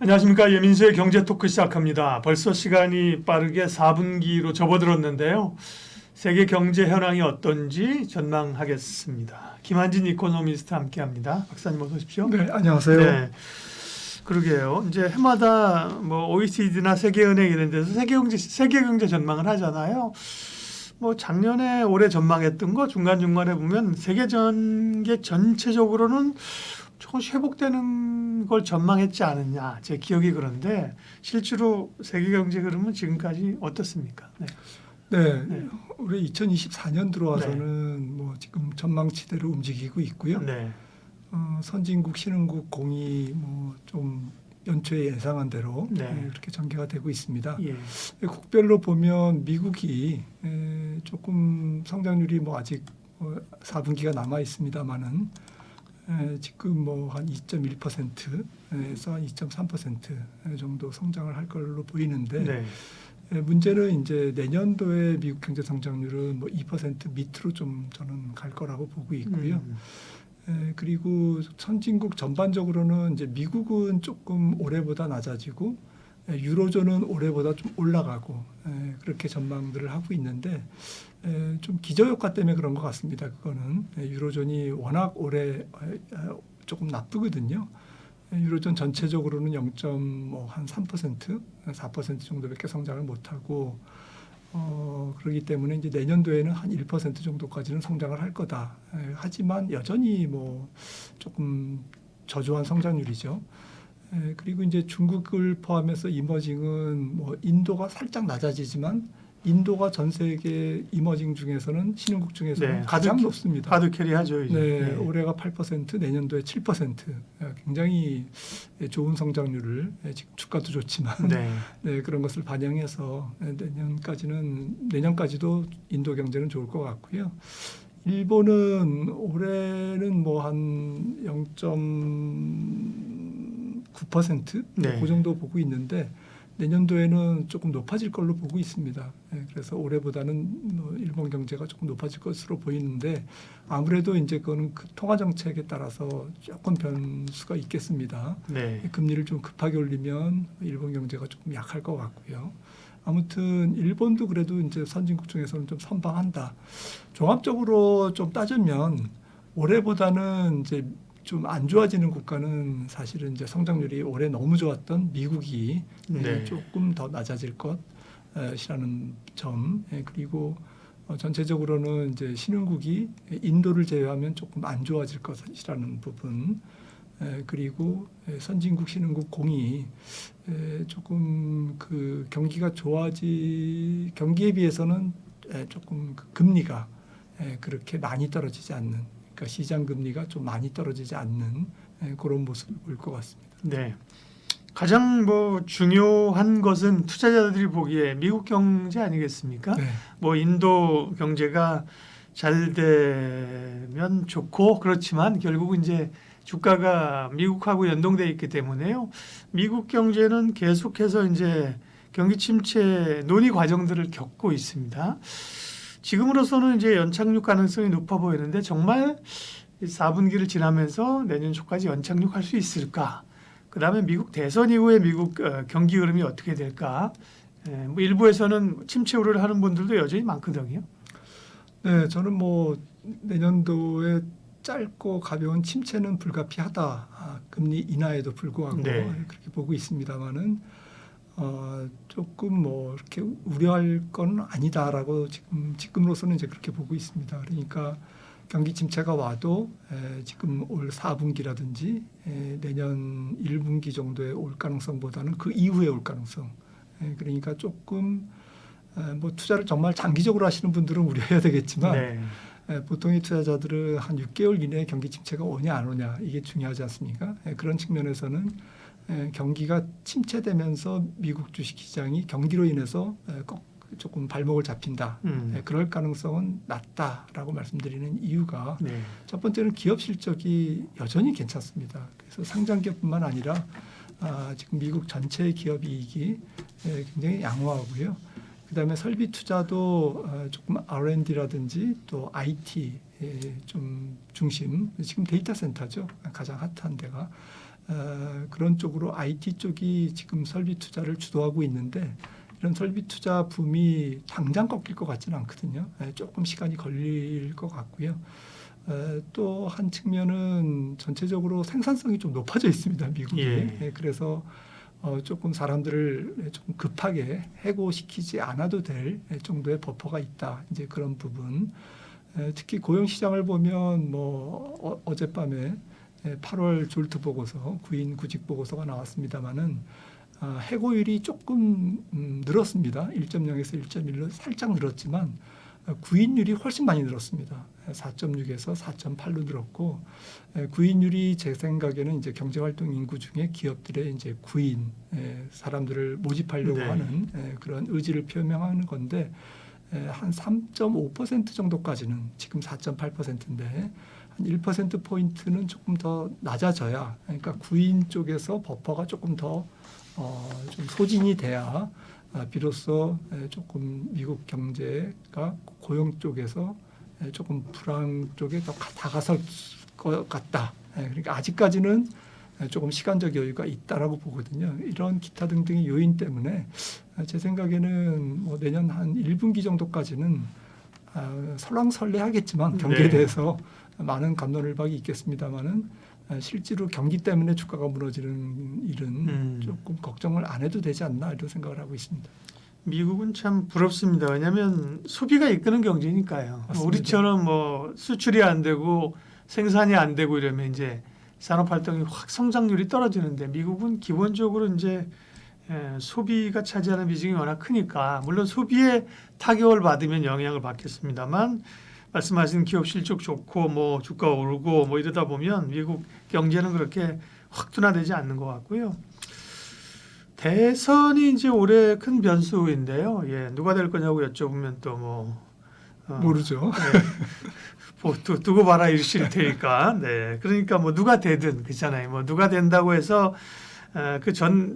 안녕하십니까. 예민수의 경제 토크 시작합니다. 벌써 시간이 빠르게 4분기로 접어들었는데요. 세계 경제 현황이 어떤지 전망하겠습니다. 김한진 이코노미스트 함께합니다. 박사님 어서 오십시오. 네, 안녕하세요. 네, 그러게요. 이제 해마다 뭐 OECD나 세계은행 이런 데서 세계 경제 전망을 하잖아요. 뭐 작년에 올해 전망했던 거 중간중간에 보면 세계 전개 전체적으로는 조금씩 회복되는 걸 전망했지 않느냐. 제 기억이 그런데 실제로 세계 경제 흐름은 지금까지 어떻습니까? 네. 네, 우리 2024년 들어와서는 뭐 지금 전망치대로 움직이고 있고요. 네. 선진국, 신흥국 공이 뭐 좀 연초에 예상한 대로 네. 이렇게 전개가 되고 있습니다. 예. 국별로 보면 미국이 조금 성장률이 뭐 아직 4분기가 남아 있습니다만은 지금 뭐 한 2.1%에서 한 2.3% 정도 성장을 할 걸로 보이는데 네. 문제는 이제 내년도에 미국 경제 성장률은 뭐 2% 밑으로 좀 저는 갈 거라고 보고 있고요. 그리고 선진국 전반적으로는 이제 미국은 조금 올해보다 낮아지고 유로존은 올해보다 좀 올라가고 그렇게 전망들을 하고 있는데 좀 기저효과 때문에 그런 것 같습니다. 그거는 유로존이 워낙 올해 조금 나쁘거든요. 유로존 전체적으로는 0.3%, 4% 정도밖에 성장을 못하고 그렇기 때문에 이제 내년도에는 한 1% 정도까지는 성장을 할 거다. 하지만 여전히 뭐 조금 저조한 성장률이죠. 그리고 이제 중국을 포함해서 이머징은 뭐 인도가 살짝 낮아지지만 인도가 전 세계 이머징 중에서는 신흥국 중에서는 가장 높습니다. 하드 캐리하죠. 이제. 네, 올해가 8%, 내년도에 7%. 굉장히 좋은 성장률을 지금 주가도 좋지만 네, 그런 것을 반영해서 내년까지도 인도 경제는 좋을 것 같고요. 일본은 올해는 뭐 한 0.9% 그 정도 보고 있는데 내년도에는 조금 높아질 걸로 보고 있습니다. 그래서 올해보다는 일본 경제가 조금 높아질 것으로 보이는데 아무래도 이제 그거는 그 통화 정책에 따라서 조금 변수가 있겠습니다. 네. 금리를 좀 급하게 올리면 일본 경제가 조금 약할 것 같고요. 아무튼 일본도 그래도 이제 선진국 중에서는 좀 선방한다. 종합적으로 좀 따지면 올해보다는 이제 좀 안 좋아지는 국가는 사실은 이제 성장률이 올해 너무 좋았던 미국이 조금 더 낮아질 것이라는 점, 그리고 전체적으로는 이제 신흥국이 인도를 제외하면 조금 안 좋아질 것이라는 부분, 그리고 선진국, 신흥국 공이 조금 그 경기에 비해서는 조금 그 금리가 그렇게 많이 떨어지지 않는. 그러니까 시장 금리가 좀 많이 떨어지지 않는 그런 모습을 보일 것 같습니다. 네. 가장 뭐 중요한 것은 투자자들이 보기에 미국 경제 아니겠습니까? 네. 뭐 인도 경제가 잘 되면 좋고 그렇지만 결국 이제 주가가 미국하고 연동돼 있기 때문에요. 미국 경제는 계속해서 이제 경기 침체 논의 과정들을 겪고 있습니다. 지금으로서는 이제 연착륙 가능성이 높아 보이는데 정말 4분기를 지나면서 내년 초까지 연착륙할 수 있을까? 그다음에 미국 대선 이후에 미국 경기 흐름이 어떻게 될까? 뭐 일부에서는 침체 우려를 하는 분들도 여전히 많거든요. 네, 저는 뭐 내년도에 짧고 가벼운 침체는 불가피하다. 금리 인하에도 불구하고 그렇게 보고 있습니다만은 조금 뭐 이렇게 우려할 건 아니다라고 지금으로서는 이제 그렇게 보고 있습니다. 그러니까 경기 침체가 와도 지금 올 4분기라든지 내년 1분기 정도에 올 가능성보다는 그 이후에 올 가능성. 그러니까 조금 뭐 투자를 정말 장기적으로 하시는 분들은 우려해야 되겠지만 보통의 투자자들은 한 6개월 이내에 경기 침체가 오냐 안 오냐 이게 중요하지 않습니까? 그런 측면에서는 경기가 침체되면서 미국 주식시장이 경기로 인해서 조금 발목을 잡힌다. 그럴 가능성은 낮다라고 말씀드리는 이유가 첫 번째는 기업 실적이 여전히 괜찮습니다. 그래서 상장기업뿐만 아니라 지금 미국 전체 기업 이익이 굉장히 양호하고요. 그다음에 설비 투자도 조금 R&D라든지 또 IT 좀 중심, 지금 데이터 센터죠. 가장 핫한 데가. 그런 쪽으로 IT 쪽이 지금 설비 투자를 주도하고 있는데 이런 설비 투자 붐이 당장 꺾일 것 같지는 않거든요. 조금 시간이 걸릴 것 같고요. 또 한 측면은 전체적으로 생산성이 좀 높아져 있습니다, 미국이. 예. 그래서 조금 사람들을 좀 급하게 해고시키지 않아도 될 정도의 버퍼가 있다. 이제 그런 부분. 특히 고용 시장을 보면 뭐 어젯밤에 8월 졸트 보고서, 구인 구직 보고서가 나왔습니다만은 해고율이 조금 늘었습니다. 1.0에서 1.1로 살짝 늘었지만 구인율이 훨씬 많이 늘었습니다. 4.6에서 4.8로 늘었고 구인율이 제 생각에는 이제 경제활동 인구 중에 기업들의 이제 구인 사람들을 모집하려고 네. 하는 그런 의지를 표명하는 건데 한 3.5% 정도까지는 지금 4.8%인데 한 1% 포인트는 조금 더 낮아져야 그러니까 구인 쪽에서 버퍼가 조금 더 좀 소진이 돼야 비로소 조금 미국 경제가 고용 쪽에서 조금 불황 쪽에 더 다가설 것 같다. 그러니까 아직까지는 조금 시간적 여유가 있다라고 보거든요. 이런 기타 등등의 요인 때문에 제 생각에는 뭐 내년 한 1분기 정도까지는 설왕설래하겠지만 경기에 네. 대해서 많은 갑론을박이 있겠습니다만은 실제로 경기 때문에 주가가 무너지는 일은 조금 걱정을 안 해도 되지 않나 이런 생각을 하고 있습니다. 미국은 참 부럽습니다. 왜냐하면 소비가 이끄는 경제니까요. 맞습니다. 우리처럼 뭐 수출이 안 되고 생산이 안 되고 이러면 이제 산업 활동이 확 성장률이 떨어지는데 미국은 기본적으로 이제 소비가 차지하는 비중이 워낙 크니까 물론 소비에 타격을 받으면 영향을 받겠습니다만 말씀하신 기업 실적 좋고 뭐 주가 오르고 뭐 이러다 보면 미국 경제는 그렇게 확 둔화되지 않는 것 같고요. 대선이 이제 올해 큰 변수인데요. 예, 누가 될 거냐고 여쭤보면 또 뭐 모르죠. 두고 봐라 이러실 테니까. 네, 그러니까 뭐 누가 되든 그렇잖아요. 뭐 누가 된다고 해서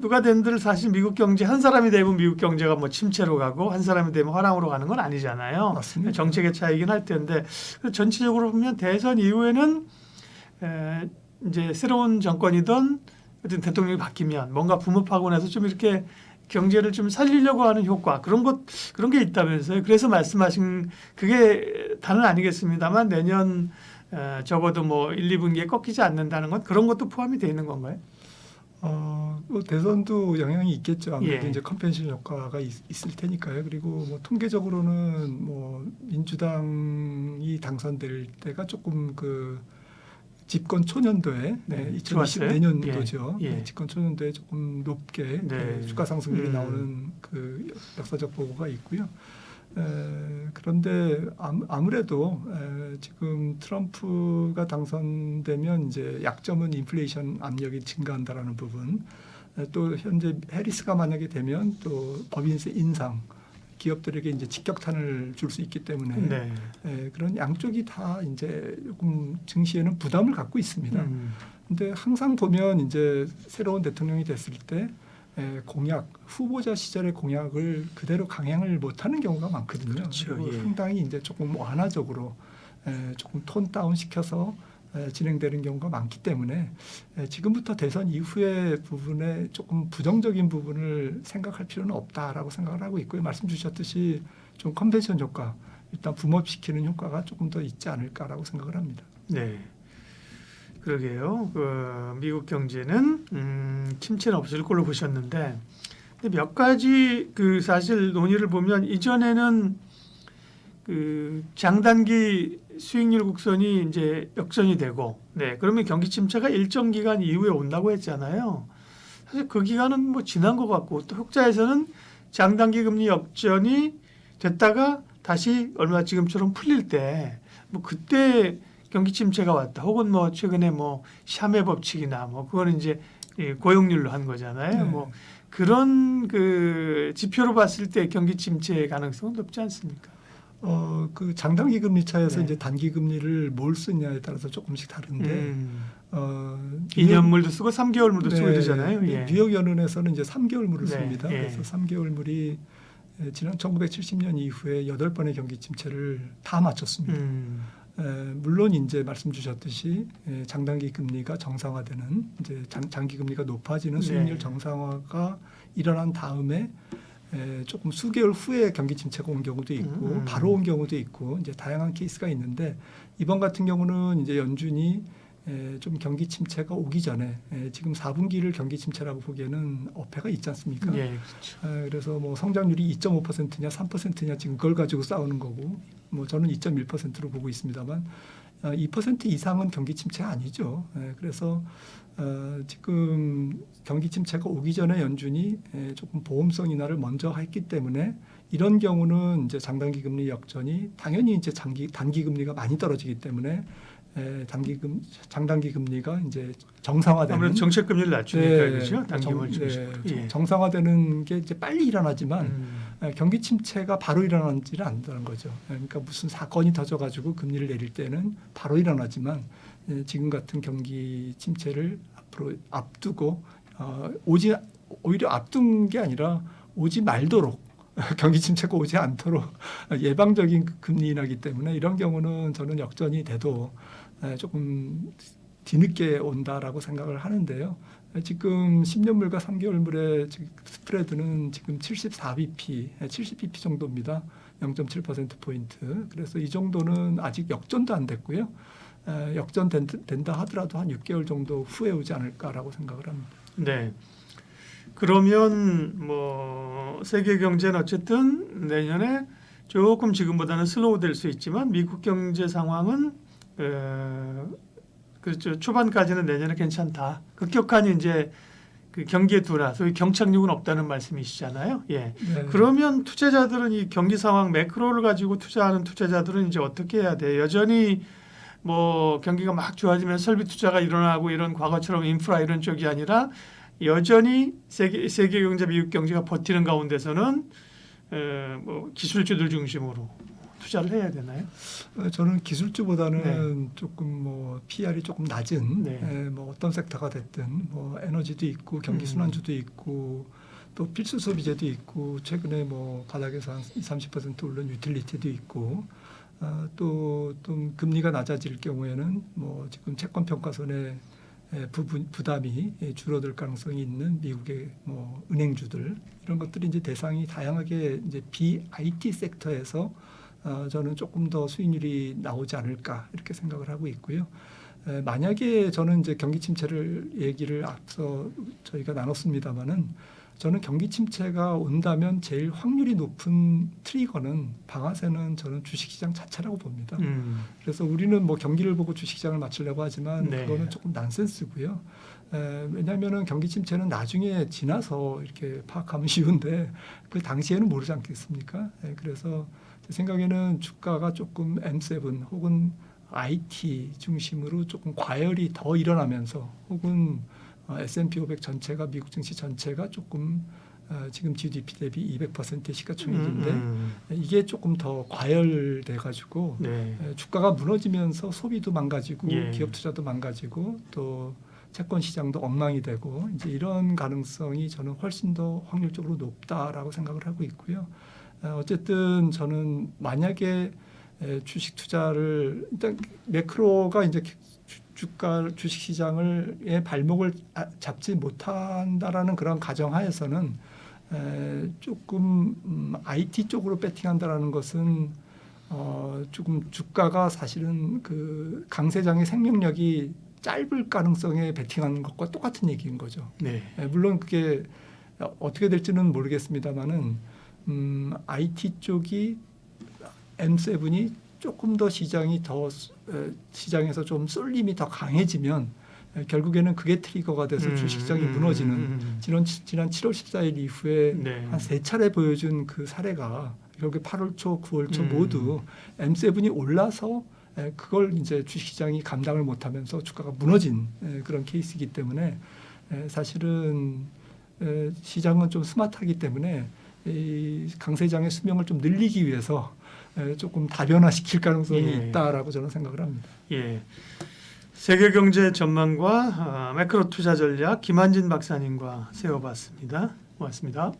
누가 된들 사실 미국 경제 한 사람이 되면 미국 경제가 뭐 침체로 가고 한 사람이 되면 화랑으로 가는 건 아니잖아요. 맞습니다. 정책의 차이긴 할 텐데 전체적으로 보면 대선 이후에는 이제 새로운 정권이든 어떤 대통령이 바뀌면 뭔가 붐업하고 나서 좀 이렇게 경제를 좀 살리려고 하는 효과 그런 게 있다면서요. 그래서 말씀하신 그게 다는 아니겠습니다만 내년 적어도 뭐 1, 2분기에 꺾이지 않는다는 건 그런 것도 포함이 되어 있는 건가요? 뭐 대선도 영향이 있겠죠. 아무래도 예. 이제 컨벤션 효과가 있을 테니까요. 그리고 뭐 통계적으로는 뭐 민주당이 당선될 때가 조금 그 집권 초년도에 네, 2020내년도죠. 예, 예. 네, 집권 초년도에 조금 높게 네. 주가 상승률이 나오는 그 역사적 보고가 있고요. 그런데 아무래도 지금 트럼프가 당선되면 이제 약점은 인플레이션 압력이 증가한다라는 부분, 또 현재 해리스가 만약에 되면 또 법인세 인상, 기업들에게 이제 직격탄을 줄 수 있기 때문에 네. 그런 양쪽이 다 이제 조금 증시에는 부담을 갖고 있습니다. 근데 항상 보면 이제 새로운 대통령이 됐을 때 공약 후보자 시절의 공약을 그대로 강행을 못하는 경우가 많거든요. 그렇죠. 그리고 예. 상당히 이제 조금 완화적으로 조금 톤 다운 시켜서 진행되는 경우가 많기 때문에 지금부터 대선 이후의 부분에 조금 부정적인 부분을 생각할 필요는 없다라고 생각을 하고 있고요. 말씀 주셨듯이 좀 컨벤션 효과, 일단 붐업시키는 효과가 조금 더 있지 않을까라고 생각을 합니다. 네. 그러게요. 미국 경제는 침체는 없을 걸로 보셨는데 근데 몇 가지 사실 논의를 보면 이전에는 장단기 수익률 곡선이 이제 역전이 되고, 네, 그러면 경기 침체가 일정 기간 이후에 온다고 했잖아요. 사실 그 기간은 뭐 지난 것 같고, 또 흑자에서는 장단기 금리 역전이 됐다가 다시 얼마 지금처럼 풀릴 때, 뭐 그때 경기 침체가 왔다. 혹은 뭐 최근에 뭐 샤메 법칙이나 뭐 그거는 이제 고용률로 한 거잖아요. 네. 뭐 그런 지표로 봤을 때 경기 침체 가능성은 높지 않습니까? 그 장단기 금리 차에서 네. 이제 단기 금리를 뭘 쓰냐에 따라서 조금씩 다른데 2년물도 쓰고 3개월물도 쓰고 네, 이러잖아요. 예. 뉴욕 연은에서는 이제 3개월물을 네, 씁니다. 예. 그래서 3개월물이 지난 1970년 이후에 8번의 경기 침체를 다 맞췄습니다. 물론 이제 말씀 주셨듯이 장단기 금리가 정상화되는 이제 장기 금리가 높아지는 수익률 네. 정상화가 일어난 다음에 조금 수개월 후에 경기 침체가 온 경우도 있고 바로 온 경우도 있고 이제 다양한 케이스가 있는데 이번 같은 경우는 이제 연준이 좀 경기 침체가 오기 전에 지금 4분기를 경기 침체라고 보기에는 어폐가 있지 않습니까? 예, 그렇죠. 그래서 뭐 성장률이 2.5%냐 3%냐 지금 그걸 가지고 싸우는 거고 뭐 저는 2.1%로 보고 있습니다만 2% 이상은 경기 침체가 아니죠. 그래서 지금 경기 침체가 오기 전에 연준이 조금 보험성 인하를 먼저 했기 때문에 이런 경우는 이제 장단기 금리 역전이 당연히 이제 단기 금리가 많이 떨어지기 때문에 장단기 금리가 이제 정상화되는 아무래도 정책 금리를 낮추니까 네, 그렇죠. 단기물 중심으로. 예. 정상화되는 게 이제 빨리 일어나지만 경기 침체가 바로 일어나지는 않는다는 거죠. 그러니까 무슨 사건이 터져가지고 금리를 내릴 때는 바로 일어나지만 지금 같은 경기 침체를 앞으로 앞두고 오히려 앞둔 게 아니라 오지 말도록 경기 침체가 오지 않도록 예방적인 금리 인하기 때문에 이런 경우는 저는 역전이 돼도 조금 뒤늦게 온다라고 생각을 하는데요. 지금 10년물과 3개월물의 스프레드는 지금 74bp, 70bp 정도입니다. 0.7%포인트. 그래서 이 정도는 아직 역전도 안 됐고요. 역전된다 하더라도 한 6개월 정도 후에 오지 않을까라고 생각을 합니다. 네. 그러면 뭐 세계 경제는 어쨌든 내년에 조금 지금보다는 슬로우 될 수 있지만 미국 경제 상황은 그렇죠. 초반까지는 내년에 괜찮다. 급격한 이제 그 경기의 둔화, 소위 경착륙은 없다는 말씀이시잖아요. 예. 네. 그러면 투자자들은 이 경기 상황 매크로를 가지고 투자하는 투자자들은 이제 어떻게 해야 돼요? 여전히 뭐 경기가 막 좋아지면 설비 투자가 일어나고 이런 과거처럼 인프라 이런 쪽이 아니라 여전히 세계 경제, 미국 경제가 버티는 가운데서는 뭐 기술주들 중심으로 투자를 해야 되나요? 저는 기술주보다는 네. 조금 뭐 PR이 조금 낮은 네. 뭐 어떤 섹터가 됐든 뭐 에너지도 있고 경기 순환주도 있고 또 필수 소비재도 있고 최근에 뭐 바닥에서 한 20-30% 오른 유틸리티도 있고 또 금리가 낮아질 경우에는 뭐 지금 채권 평가손의 부담이 줄어들 가능성이 있는 미국의 뭐 은행주들 이런 것들이 이제 대상이 다양하게 이제 BIT 섹터에서 저는 조금 더 수익률이 나오지 않을까 이렇게 생각을 하고 있고요. 만약에 저는 이제 경기 침체를 얘기를 앞서 저희가 나눴습니다마는 저는 경기 침체가 온다면 제일 확률이 높은 트리거는 방아쇠는 저는 주식시장 자체라고 봅니다. 그래서 우리는 뭐 경기를 보고 주식시장을 맞추려고 하지만 네. 그거는 조금 난센스고요. 왜냐하면은 경기 침체는 나중에 지나서 이렇게 파악하면 쉬운데 그 당시에는 모르지 않겠습니까? 그래서 제 생각에는 주가가 조금 M7 혹은 IT 중심으로 조금 과열이 더 일어나면서 혹은 S&P 500 전체가 미국 증시 전체가 조금 지금 GDP 대비 200%의 시가총액인데 이게 조금 더 과열돼 가지고 네. 주가가 무너지면서 소비도 망가지고 예. 기업 투자도 망가지고 또 채권 시장도 엉망이 되고 이제 이런 가능성이 저는 훨씬 더 확률적으로 높다라고 생각을 하고 있고요. 어쨌든 저는 만약에 주식 투자를 일단 매크로가 이제 주식 시장의 발목을 잡지 못한다라는 그런 가정하에서는 조금 IT 쪽으로 배팅한다라는 것은 조금 주가가 사실은 그 강세장의 생명력이 짧을 가능성에 배팅하는 것과 똑같은 얘기인 거죠. 네. 물론 그게 어떻게 될지는 모르겠습니다만은 IT 쪽이 M7이 조금 더 시장에서 좀 쏠림이 더 강해지면 결국에는 그게 트리거가 돼서 주식시장이 무너지는 지난 7월 14일 이후에 네. 한 3차례 보여준 그 사례가 결국에 8월 초, 9월 초 모두 M7이 올라서 그걸 이제 주식시장이 감당을 못하면서 주가가 무너진 그런 케이스이기 때문에 사실은 시장은 좀 스마트하기 때문에 이 강세장의 수명을 좀 늘리기 위해서 조금 다변화시킬 가능성이 있다라고 저는 생각을 합니다. 예. 세계 경제 전망과 매크로 투자 전략 김한진 박사님과 세워봤습니다. 고맙습니다.